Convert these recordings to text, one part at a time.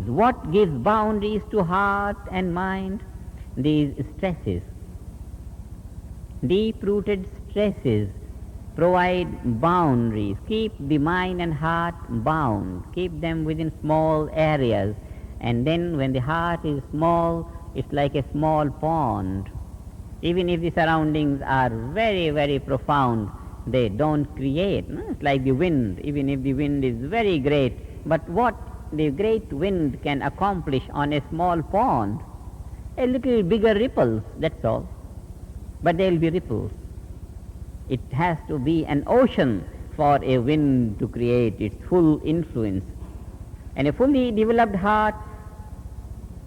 What gives boundaries to heart and mind? These stresses. Deep-rooted stresses provide boundaries, keep the mind and heart bound, keep them within small areas. And then when the heart is small, it's like a small pond. Even if the surroundings are very, very profound, they don't create. No? It's like the wind, even if the wind is very great. But what the great wind can accomplish on a small pond? A little bigger ripples, that's all. But there will be ripples. It has to be an ocean for a wind to create its full influence. And a fully developed heart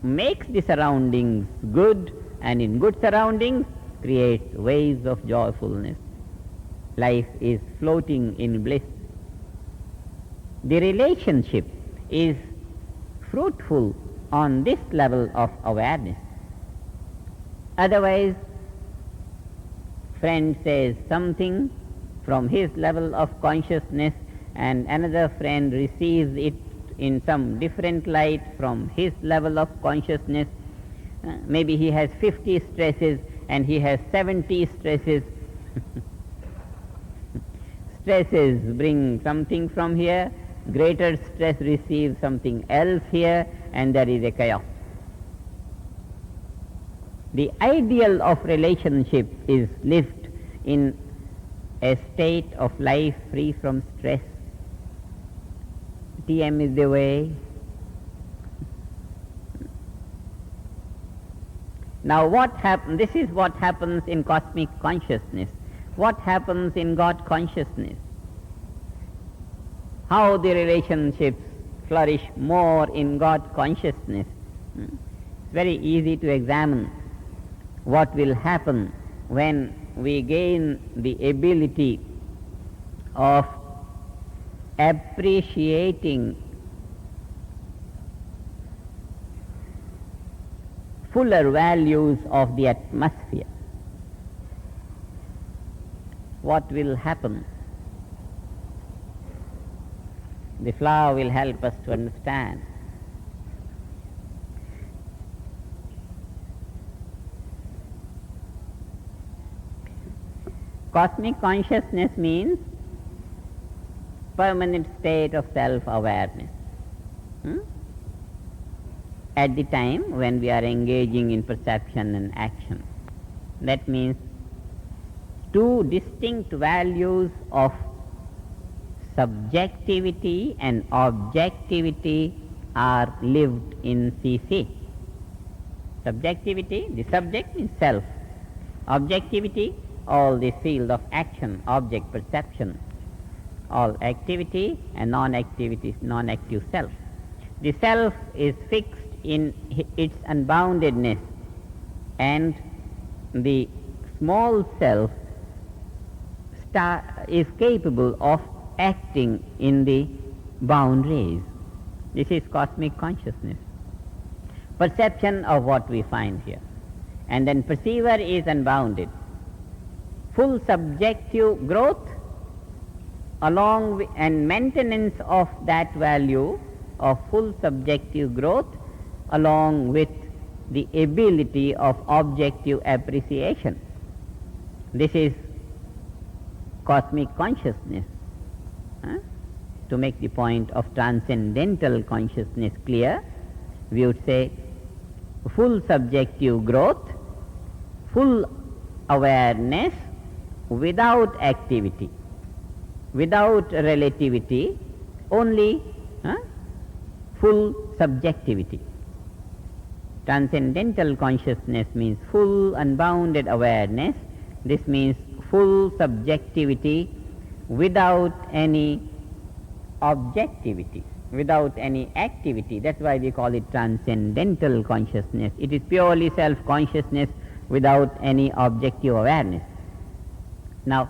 makes the surroundings good, and in good surroundings creates waves of joyfulness. Life is floating in bliss. The relationship is fruitful on this level of awareness. Otherwise, friend says something from his level of consciousness and another friend receives it in some different light from his level of consciousness. Maybe he has 50 stresses and he has 70 stresses. Stresses bring something from here, greater stress receives something else here, and there is a chaos. The ideal of relationship is lived in a state of life free from stress. TM is the way. Now this is what happens in cosmic consciousness. What happens in God consciousness? How the relationships flourish more in God consciousness. It's very easy to examine what will happen when we gain the ability of appreciating fuller values of the atmosphere. What will happen? The flower will help us to understand. Cosmic consciousness means permanent state of self-awareness. At the time when we are engaging in perception and action. That means two distinct values of subjectivity and objectivity are lived in CC. Subjectivity, the subject means self. Objectivity, all the field of action, object perception, all activity and non-activity, non-active self. The self is fixed in its unboundedness, and the small self is capable of acting in the boundaries. This is cosmic consciousness. Perception of what we find here. And then perceiver is unbounded. Full subjective growth along with, and maintenance of that value of full subjective growth along with the ability of objective appreciation. This is cosmic consciousness. To make the point of transcendental consciousness clear, we would say full subjective growth, full awareness without activity, without relativity, only full subjectivity. Transcendental consciousness means full unbounded awareness. This means full subjectivity without any objectivity, without any activity. That's why we call it transcendental consciousness. It is purely self-consciousness without any objective awareness. Now,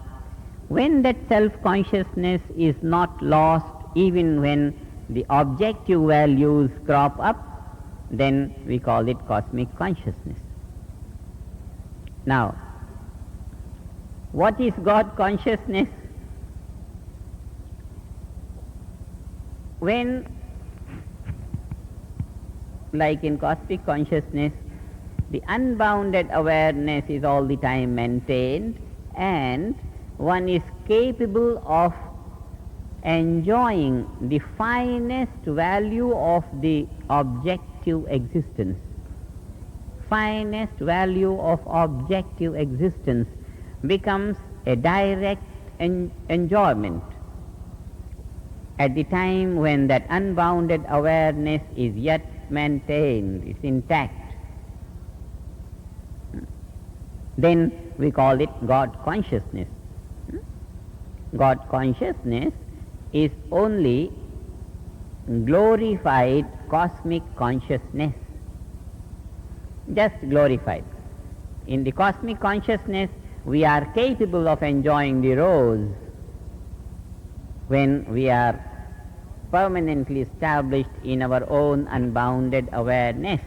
when that self-consciousness is not lost, even when the objective values crop up, then we call it cosmic consciousness. Now, what is God consciousness? When like in cosmic consciousness, the unbounded awareness is all the time maintained, and one is capable of enjoying the finest value of the objective existence. Finest value of objective existence becomes a direct enjoyment at the time when that unbounded awareness is yet maintained, is intact. Then we call it God consciousness. God consciousness is only glorified cosmic consciousness, just glorified. In the cosmic consciousness, we are capable of enjoying the rose when we are permanently established in our own unbounded awareness.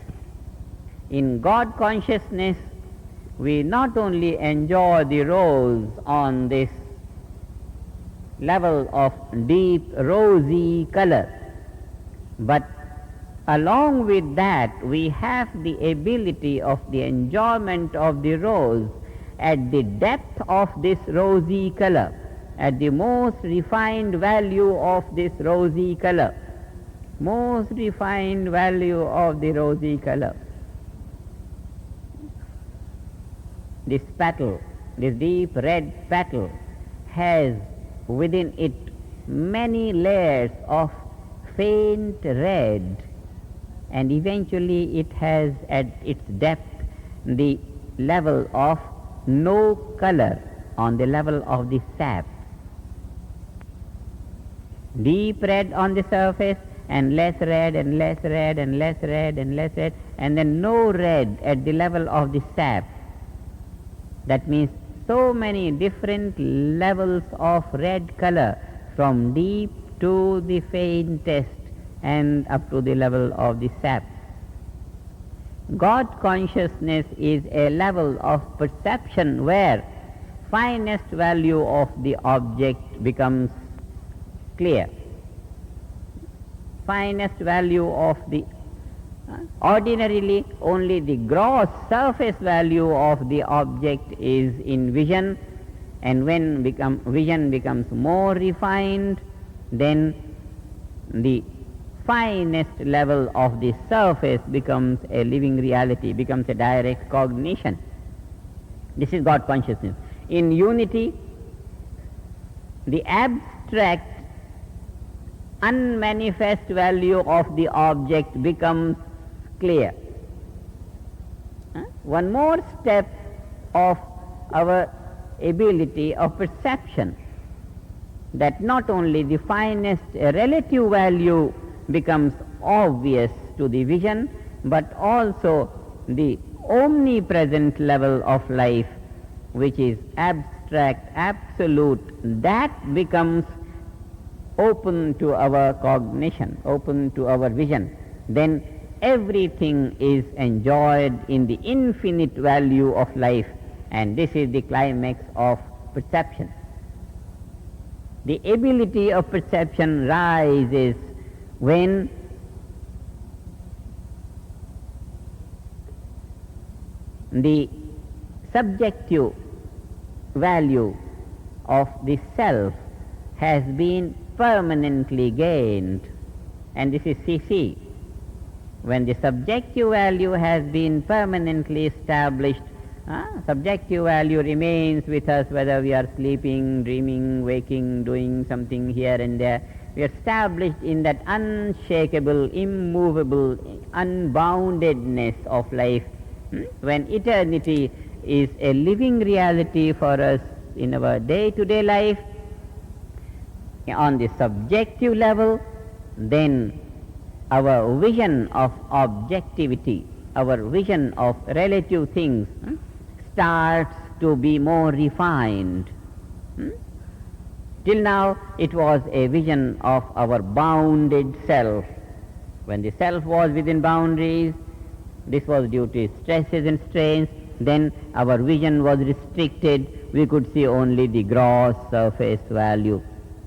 In God consciousness, we not only enjoy the rose on this level of deep rosy color, but along with that we have the ability of the enjoyment of the rose at the depth of this rosy color, at the most refined value of this rosy color, most refined value of the rosy color. This petal, this deep red petal, has within it many layers of faint red, and eventually it has at its depth the level of no color on the level of the sap. Deep red on the surface, and less red and less red and less red and less red, and then no red at the level of the sap. That means so many different levels of red color, from deep to the faintest and up to the level of the sap. God consciousness is a level of perception where finest value of the object becomes clear. Finest value of the ordinarily only the gross surface value of the object is in vision, and when vision becomes more refined, then the finest level of the surface becomes a living reality, becomes a direct cognition. This is God consciousness. In unity, the abstract unmanifest value of the object becomes clear. One more step of our ability of perception, that not only the finest relative value becomes obvious to the vision, but also the omnipresent level of life, which is abstract, absolute, that becomes open to our cognition, open to our vision. Then everything is enjoyed in the infinite value of life, and this is the climax of perception. The ability of perception rises when the subjective value of the self has been permanently gained, and this is CC. When the subjective value has been permanently established, subjective value remains with us whether we are sleeping, dreaming, waking, doing something here and there. We are established in that unshakable, immovable, unboundedness of life. When eternity is a living reality for us in our day-to-day life, on the subjective level, then our vision of objectivity, our vision of relative things starts to be more refined. Till now it was a vision of our bounded self. When the self was within boundaries, this was due to stresses and strains, then our vision was restricted. We could see only the gross surface value.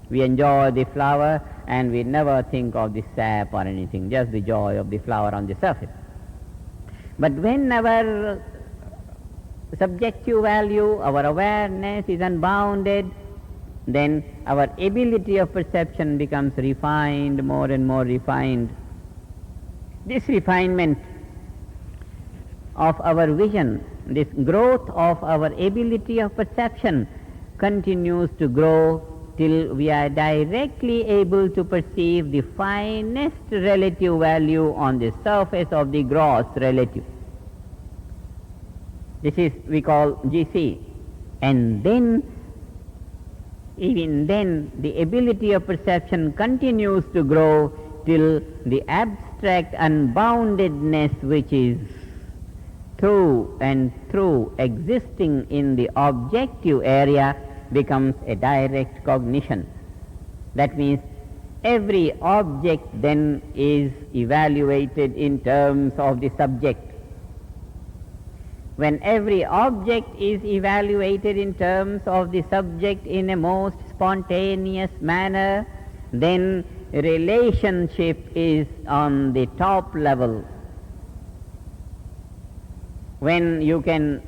We enjoy the flower and we never think of the sap or anything, just the joy of the flower on the surface. But when our subjective value, our awareness is unbounded, then our ability of perception becomes refined, more and more refined. This refinement of our vision, this growth of our ability of perception continues to grow till we are directly able to perceive the finest relative value on the surface of the gross relative. This is we call GC. And then, even then, the ability of perception continues to grow till the abstract unboundedness which is through and through existing in the objective area becomes a direct cognition. That means every object then is evaluated in terms of the subject. When every object is evaluated in terms of the subject in a most spontaneous manner, then relationship is on the top level. When you can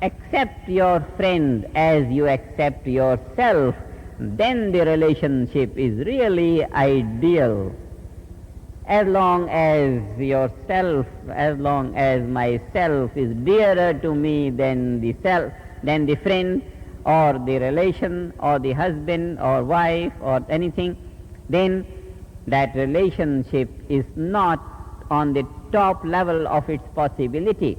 accept your friend as you accept yourself, then the relationship is really ideal. As long as yourself, as long as myself is dearer to me than the self, than the friend or the relation or the husband or wife or anything, then that relationship is not on the top level of its possibility.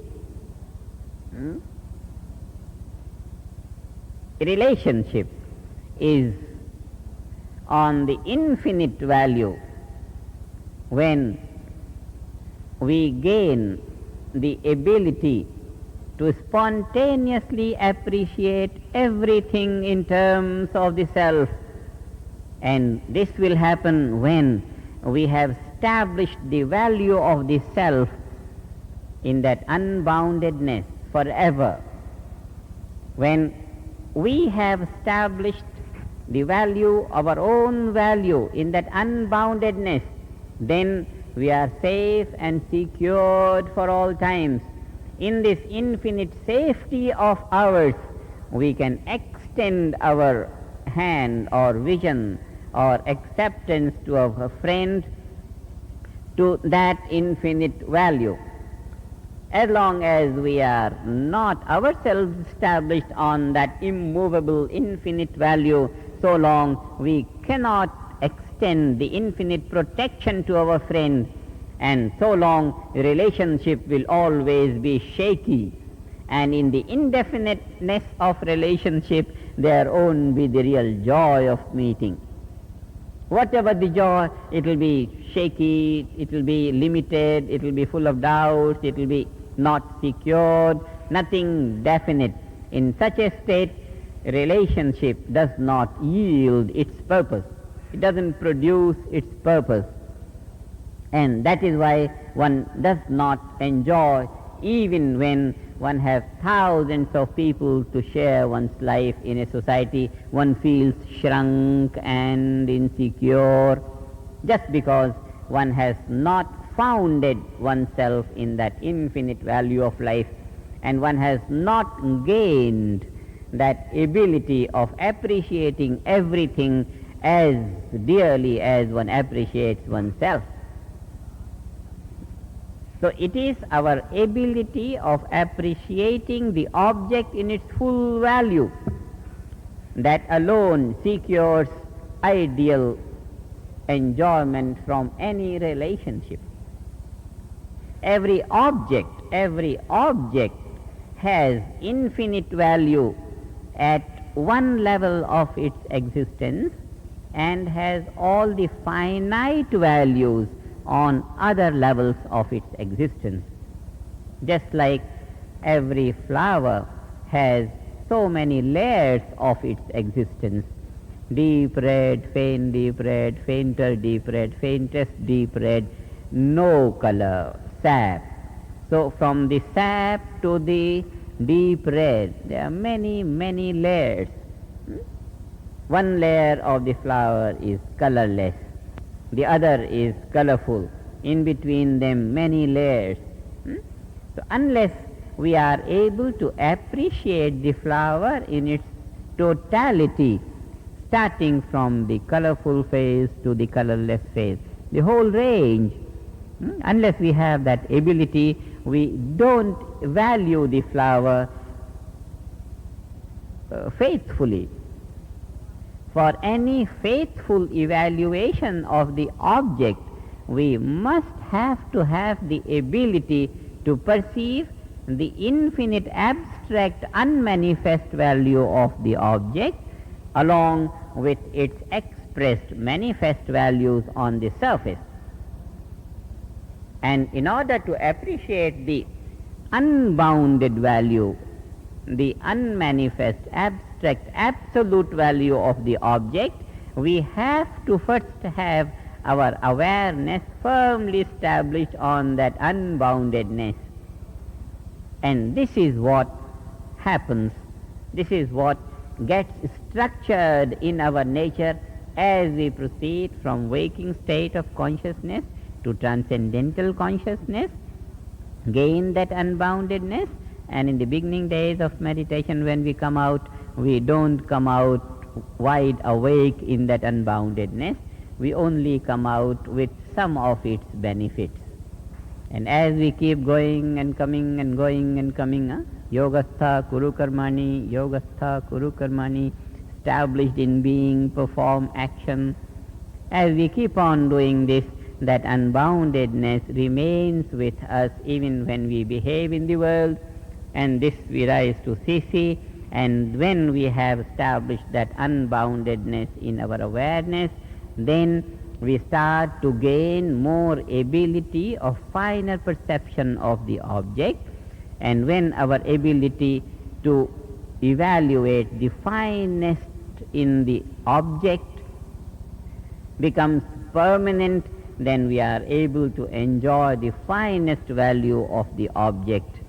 A relationship is on the infinite value when we gain the ability to spontaneously appreciate everything in terms of the self. And this will happen when we have established the value of the self in that unboundedness forever. When we have established the value of our own value in that unboundedness, then we are safe and secured for all times. In this infinite safety of ours, we can extend our hand or vision or acceptance to our friend to that infinite value. As long as we are not ourselves established on that immovable infinite value, so long we cannot extend the infinite protection to our friend, and so long the relationship will always be shaky. And in the indefiniteness of relationship, there won't be the real joy of meeting. Whatever the joy, it will be shaky, it will be limited, it will be full of doubts, it will be not secured, nothing definite. In such a state, relationship does not yield its purpose. It doesn't produce its purpose. And that is why one does not enjoy, even when one has thousands of people to share one's life in a society, one feels shrunk and insecure just because one has not founded oneself in that infinite value of life, and one has not gained that ability of appreciating everything as dearly as one appreciates oneself. So it is our ability of appreciating the object in its full value that alone secures ideal enjoyment from any relationship. Every object has infinite value at one level of its existence and has all the finite values on other levels of its existence. Just like every flower has so many layers of its existence: deep red, faint deep red, fainter deep red, faintest deep red, no color, sap. So from the sap to the deep red, there are many, many layers. one layer of the flower is colorless, the other is colorful, in between them many layers. So unless we are able to appreciate the flower in its totality, starting from the colorful phase to the colorless phase, the whole range, unless we have that ability, we don't value the flower faithfully. For any faithful evaluation of the object, we must have to have the ability to perceive the infinite abstract unmanifest value of the object along with its expressed manifest values on the surface. And in order to appreciate the unbounded value, the unmanifest abstract absolute value of the object, we have to first have our awareness firmly established on that unboundedness. And this is what happens, this is what gets structured in our nature as we proceed from waking state of consciousness to transcendental consciousness, gain that unboundedness. And in the beginning days of meditation, when we come out, we don't come out wide awake in that unboundedness. We only come out with some of its benefits. And as we keep going and coming and going and coming, yogastha kuru karmani, yogastha kuru karmani, established in being, perform action. As we keep on doing this, that unboundedness remains with us even when we behave in the world, and this we rise to CC. And when we have established that unboundedness in our awareness, then we start to gain more ability of finer perception of the object. And when our ability to evaluate the finest in the object becomes permanent, then we are able to enjoy the finest value of the object.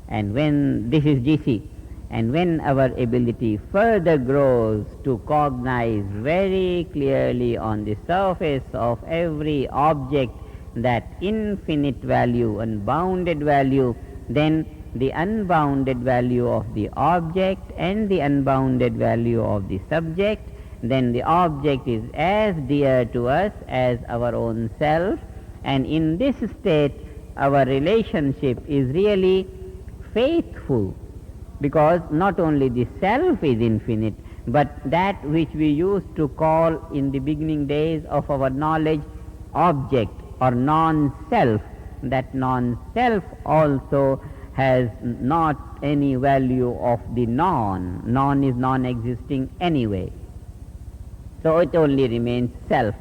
And when this is GC, and when our ability further grows to cognize very clearly on the surface of every object that infinite value, unbounded value, then the unbounded value of the object and the unbounded value of the subject, then the object is as dear to us as our own self. And in this state, our relationship is really faithful, because not only the self is infinite, but that which we used to call in the beginning days of our knowledge object or non-self, that non-self also has not any value of the non. Non is non-existing anyway. So it only remains self.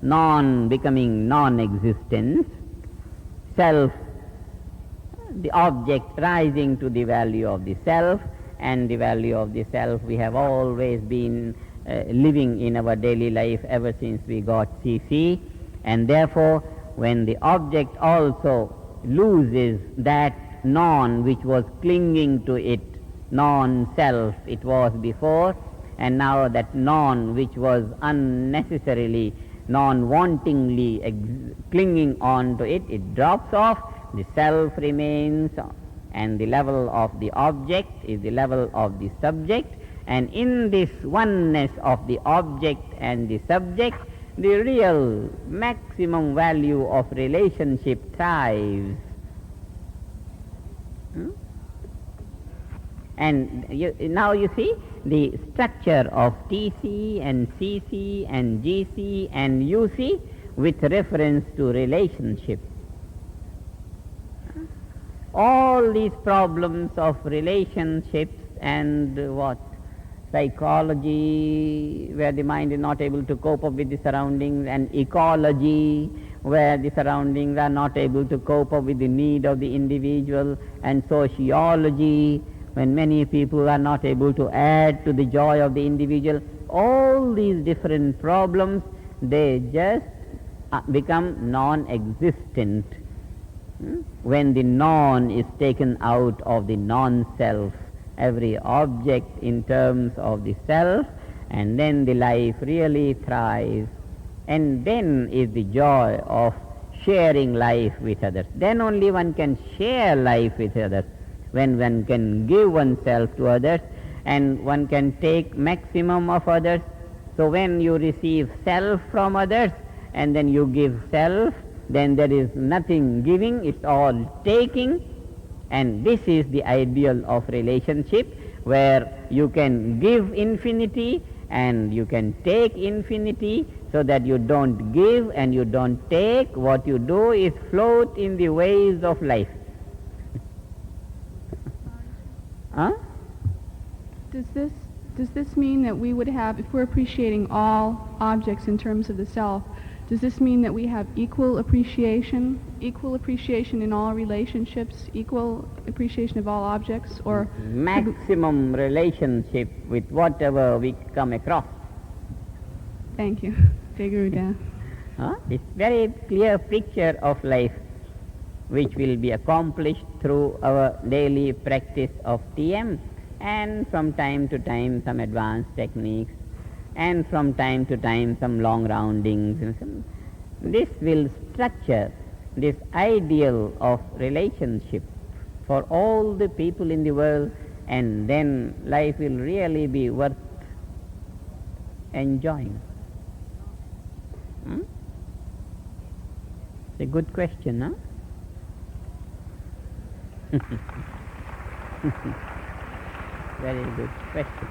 Non becoming non-existence, self, the object rising to the value of the self, and the value of the self we have always been living in our daily life ever since we got CC. And therefore, when the object also loses that non which was clinging to it, non-self it was before, and now that non which was unnecessarily, non-wantingly clinging on to it, it drops off. The self remains, and the level of the object is the level of the subject. And in this oneness of the object and the subject, the real maximum value of relationship thrives. And now you see the structure of TC and CC and GC and UC with reference to relationship. All these problems of relationships and psychology, where the mind is not able to cope up with the surroundings, and ecology, where the surroundings are not able to cope up with the need of the individual, and sociology, when many people are not able to add to the joy of the individual. All these different problems, they just become non-existent when the non is taken out of the non-self. Every object in terms of the self, and then the life really thrives, and then is the joy of sharing life with others. Then only one can share life with others, when one can give oneself to others and one can take maximum of others. So when you receive self from others and then you give self, then there is nothing giving, it's all taking. And this is the ideal of relationship, where you can give infinity and you can take infinity, so that you don't give and you don't take. What you do is float in the waves of life. Huh? Does this mean that we would have, if we're appreciating all objects in terms of the self, does this mean that we have equal appreciation in all relationships, equal appreciation of all objects, or maximum relationship with whatever we come across? Thank you. Jai Gurudev. It's very clear picture of life, which will be accomplished through our daily practice of TM, and from time to time some advanced techniques, and from time to time some long roundings. This will structure this ideal of relationship for all the people in the world, and then life will really be worth enjoying. It's a good question, huh? Very good question.